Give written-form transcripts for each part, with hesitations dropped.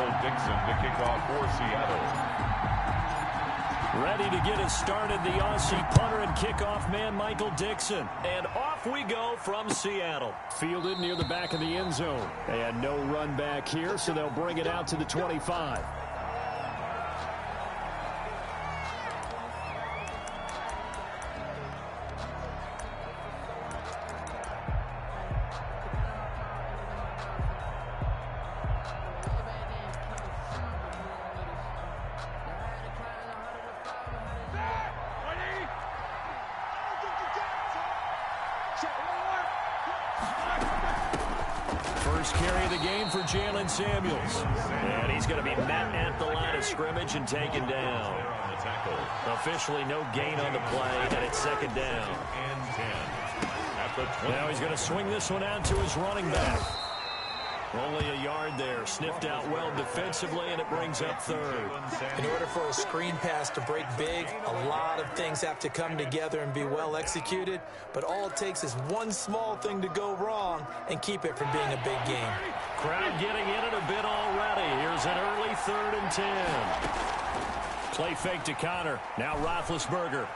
Michael Dixon to kick off for Seattle. Ready to get us started, the Aussie punter and kickoff man, Michael Dixon. And off we go from Seattle. Fielded near the back of the end zone. They had no run back here, so they'll bring it out to the 25. First carry of the game for Jalen Samuels. And he's going to be met at the line of scrimmage and taken down. Officially no gain on the play, and it's second down. Now he's going to swing this one out to his running back. Only a yard there. Sniffed out well defensively, and it brings up third. In order for a screen pass to break big, a lot of things have to come together and be well executed. But all it takes is one small thing to go wrong and keep it from being a big game. Crowd getting in it a bit already. Here's an early 3rd and 10. Play fake to Connor. Now Roethlisberger.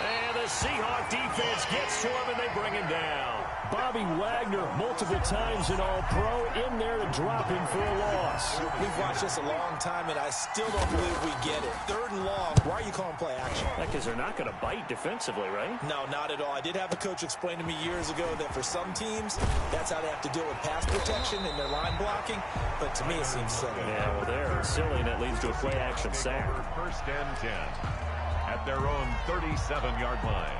And the Seahawk defense gets to him, and they bring him down. Bobby Wagner, multiple times an All-Pro, in there to drop him for a loss. We've watched this a long time, and I still don't believe we get it. 3rd and long, why are you calling play action? Because they're not going to bite defensively, right? No, not at all. I did have a coach explain to me years ago that for some teams, that's how they have to deal with pass protection and their line blocking. But to me, it seems silly. Yeah, well, they're silly, and that leads to a play-action sack. 1st and 10 at their own 37-yard line.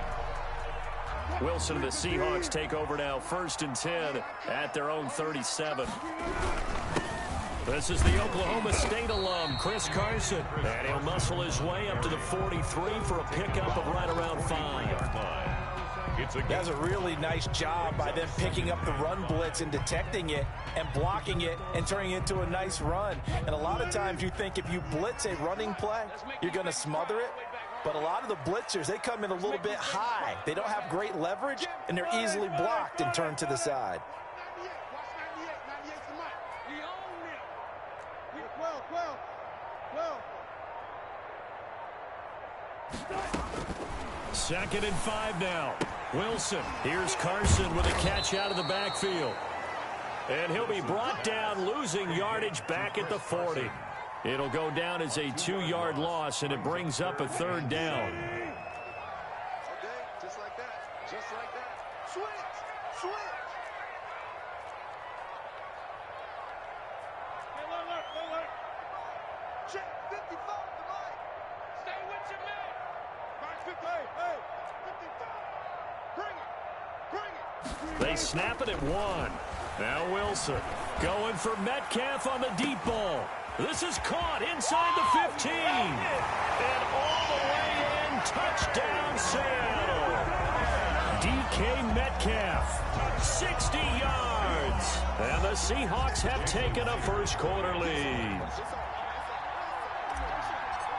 Wilson and the Seahawks take over now, 1st and 10 at their own 37. This is the Oklahoma State alum, Chris Carson. And he'll muscle his way up to the 43 for a pickup of right around 5. That's a really nice job by them picking up the run blitz and detecting it and blocking it and turning it into a nice run. And a lot of times you think if you blitz a running play, you're going to smother it. But a lot of the blitzers, they come in a little bit high. They don't have great leverage, and they're easily blocked and turned to the side. Second and 5 now. Wilson. Here's Carson with a catch out of the backfield. And he'll be brought down, losing yardage back at the 40. It'll go down as a 2-yard loss, and it brings up a 3rd down. Okay, just like that. Just like that. Switch! Switch! Hey, alert! Check 55 to right. Stay with your man. 550. Hey, 55. Bring it. They snap it at 1. Now Wilson going for Metcalf on the deep ball. This is caught inside the 15. And all the way in, touchdown Seattle. DK Metcalf, 60 yards. And the Seahawks have taken a first-quarter lead.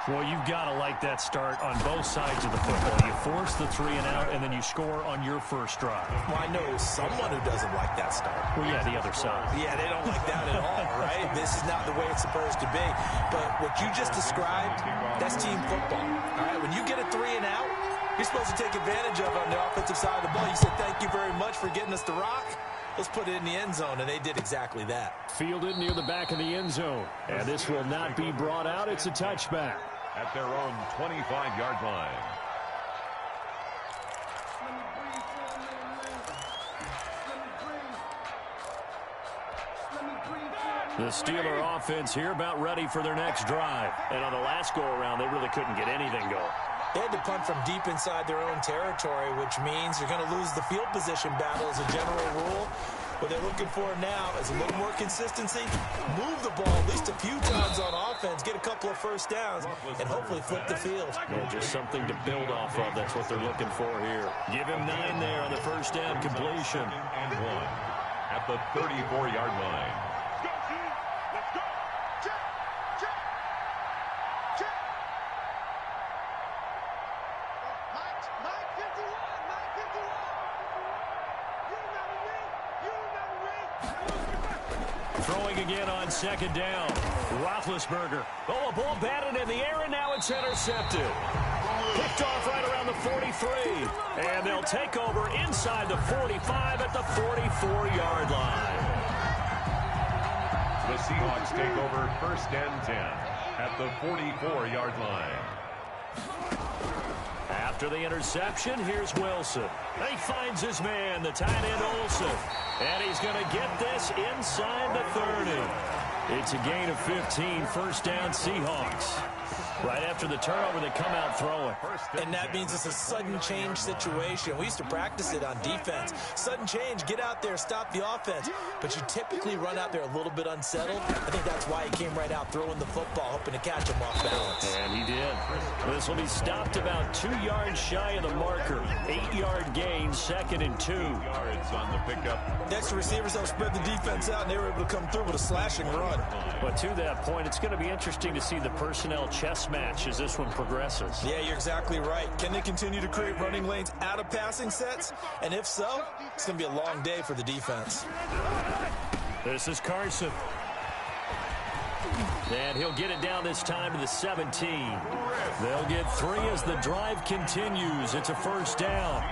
Well, you've got to like that start on both sides of the football. You force the 3 and out, and then you score on your first drive. Well, I know someone who doesn't like that start. Well, yeah, the other side. Yeah, they don't like that at all, right? This is not the way it's supposed to be. But what you just described, that's team football. All right, when you get a 3 and out, you're supposed to take advantage of it on the offensive side of the ball. You said, thank you very much for getting us the rock. Let's put it in the end zone, and they did exactly that. Fielded near the back of the end zone. And this will not be brought out. It's a touchback. At their own 25-yard line. The Steeler offense here about ready for their next drive. And on the last go-around, they really couldn't get anything going. They had to punt from deep inside their own territory, which means you're going to lose the field position battle as a general rule. What they're looking for now is a little more consistency, move the ball at least a few times on offense, get a couple of first downs, and hopefully flip the field. Yeah, just something to build off of. That's what they're looking for here. Give him 9 there on the first down completion. And 1 at the 34-yard line. going again on second down. Roethlisberger. Oh, a ball batted in the air, and now it's intercepted. Picked off right around the 43. And they'll take over inside the 45 at the 44-yard line. The Seahawks take over 1st and 10 at the 44-yard line. After the interception, here's Wilson. He finds his man, the tight end Olsen. And he's going to get this inside the 30. It's a gain of 15, 1st down Seahawks. Right after the turnover, they come out throwing. And that means it's a sudden change situation. We used to practice it on defense. Sudden change, get out there, stop the offense. But you typically run out there a little bit unsettled. I think that's why he came right out throwing the football, hoping to catch him off balance. And he did. This will be stopped about 2 yards shy of the marker. 8-yard gain, 2nd and 2. Yards on the pickup. Next, the receivers helped spread the defense out, and they were able to come through with a slashing run. But to that point, it's going to be interesting to see the personnel chess match as this one progresses. Yeah, you're exactly right. Can they continue to create running lanes out of passing sets? And if so, it's going to be a long day for the defense. This is Carson. And he'll get it down this time to the 17. They'll get 3 as the drive continues. It's a 1st down.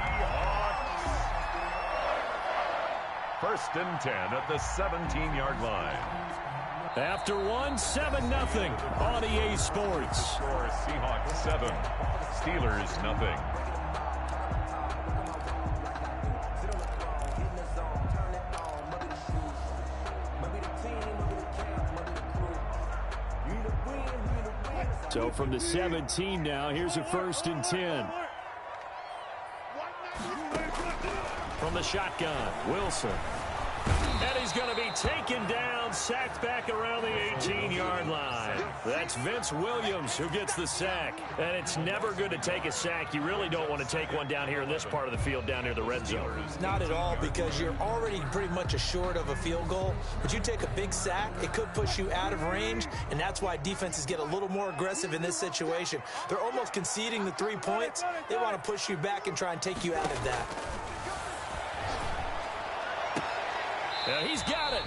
1st and 10 at the 17-yard line. After 1, 7-0 on EA Sports. Score Seahawks 7, Steelers nothing. So from the 17 now, here's a 1st and 10. From the shotgun, Wilson. And he's going to be taken down, sacked back around the 18-yard line. That's Vince Williams who gets the sack. And it's never good to take a sack. You really don't want to take one down here in this part of the field, down near the red zone. Not at all, because you're already pretty much assured of a field goal. But you take a big sack, it could push you out of range, and that's why defenses get a little more aggressive in this situation. They're almost conceding the 3 points. They want to push you back and try and take you out of that. He's got it.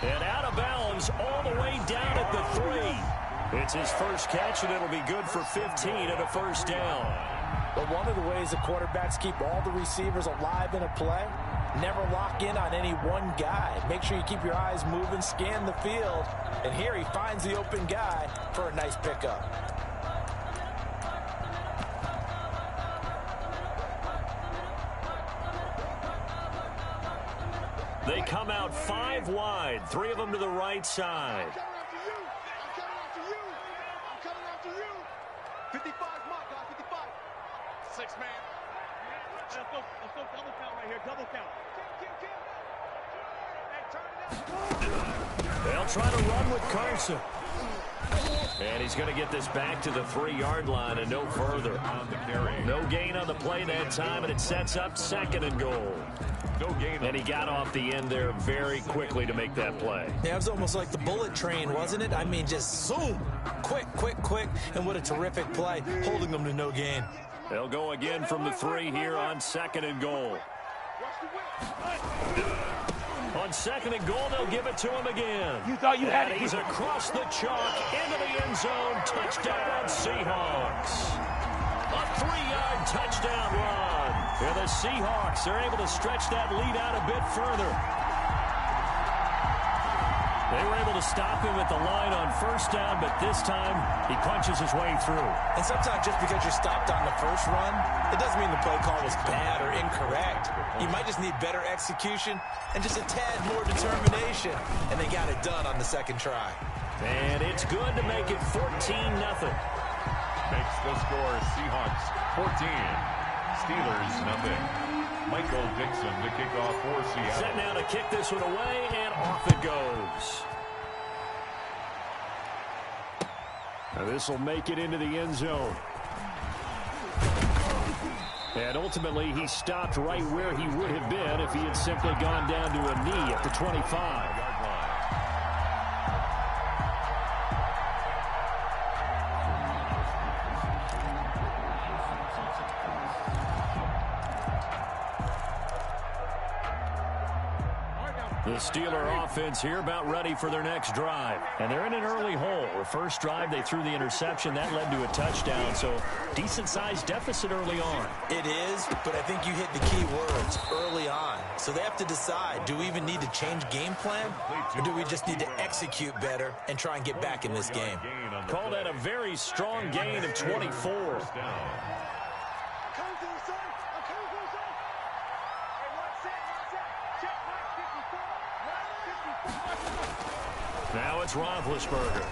And out of bounds all the way down at the 3. It's his first catch, and it'll be good for 15 and a 1st down. But one of the ways the quarterbacks keep all the receivers alive in a play, never lock in on any one guy. Make sure you keep your eyes moving, scan the field. And here he finds the open guy for a nice pickup. They come out 5 wide, 3 of them to the right side. I'm coming after you. I'm coming after you. 55 mark, guys, 55. 6 man. Let's go double count right here, double count. Hey, turn it up. They'll try to run with Carson. And he's going to get this back to the 3-yard line and no further. On the carry. No gain on the play that time, and it sets up 2nd and goal. No gain. And he got off the end there very quickly to make that play. Yeah, it was almost like the bullet train, wasn't it? I mean, just zoom. Quick. And what a terrific play, holding them to no gain. They'll go again from the 3 here on 2nd and goal. On 2nd and goal, they'll give it to him again. You thought you had and it. He's across the chalk into the end zone. Touchdown, Seahawks. A 3-yard touchdown run. And the Seahawks are able to stretch that lead out a bit further. They were able to stop him at the line on 1st down, but this time he punches his way through. And sometimes just because you're stopped on the first run, it doesn't mean the play call was bad or incorrect. You might just need better execution and just a tad more determination. And they got it done on the 2nd try. And it's good to make it 14-0. Makes the score Seahawks 14, Steelers nothing. Michael Dixon to kick off for Seattle. Set now to kick this one away, and off it goes. Now this will make it into the end zone. And ultimately, he stopped right where he would have been if he had simply gone down to a knee at the 25. The Steeler offense here about ready for their next drive. And they're in an early hole. The first drive, they threw the interception. That led to a touchdown, so decent-sized deficit early on. It is, but I think you hit the key words, early on. So they have to decide, do we even need to change game plan, or do we just need to execute better and try and get back in this game? Call that a very strong gain of 24. Now it's Roethlisberger.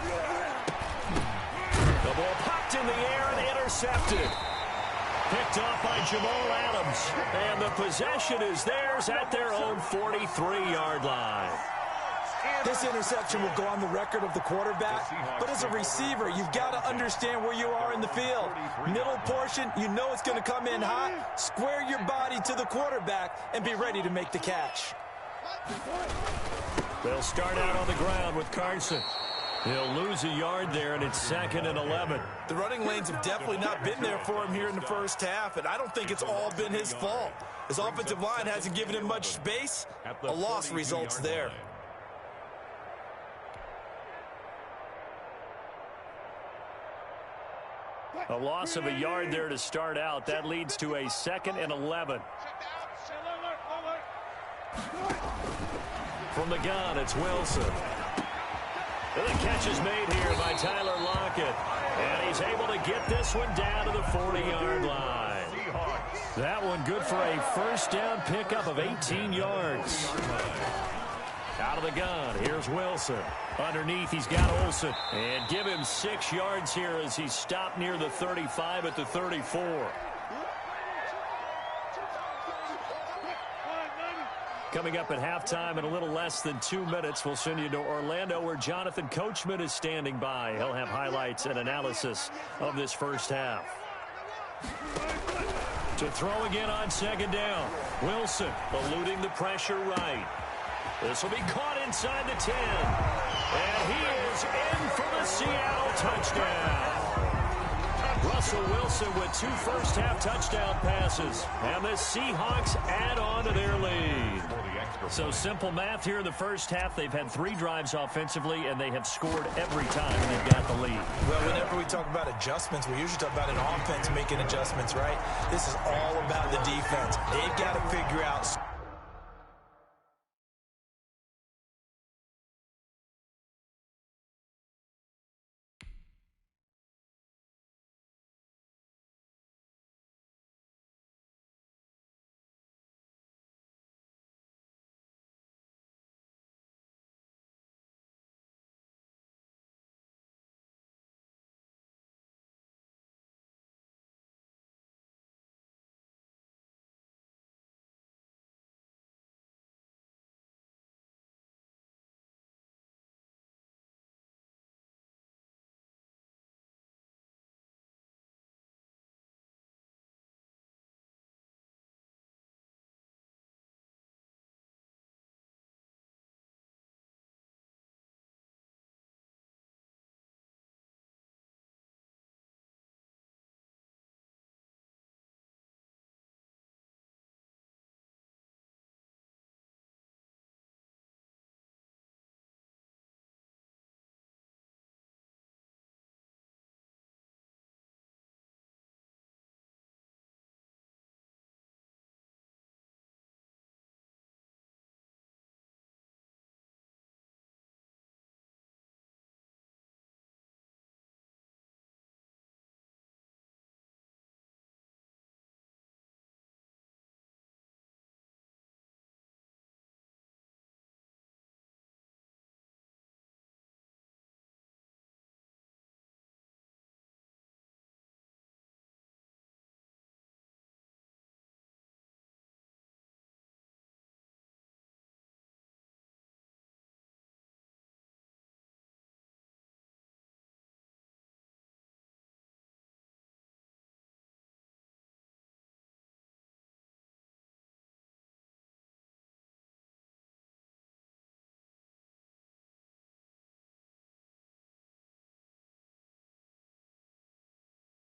The ball popped in the air and intercepted. Picked off by Jamal Adams. And the possession is theirs at their own 43-yard line. This interception will go on the record of the quarterback, but as a receiver, you've got to understand where you are in the field. Middle portion, you know it's going to come in hot. Square your body to the quarterback and be ready to make the catch. They'll start out on the ground with Carson. He'll lose a yard there, and it's 2nd and 11. The running lanes have definitely not been there for him here in the first half, and I don't think it's all been his fault. His offensive line hasn't given him much space. A loss results there. A loss of a yard there to start out. That leads to a 2nd and 11. From the gun, it's Wilson. The catch is made here by Tyler Lockett. And he's able to get this one down to the 40-yard line. That one good for a first down pickup of 18 yards. Out of the gun, here's Wilson. Underneath, he's got Olsen. And give him 6 yards here as he's stopped near the 35 at the 34. Coming up at halftime in a little less than 2 minutes, we'll send you to Orlando where Jonathan Coachman is standing by. He'll have highlights and analysis of this first half. To throw again on 2nd down. Wilson eluding the pressure right. This will be caught inside the 10. And he is in for the Seattle touchdown. Russell Wilson with 2 first-half touchdown passes. And the Seahawks add on to their lead. So simple math here in the first half. They've had 3 drives offensively, and they have scored every time they've got the lead. Well, whenever we talk about adjustments, we usually talk about an offense making adjustments, right? This is all about the defense. They've got to figure out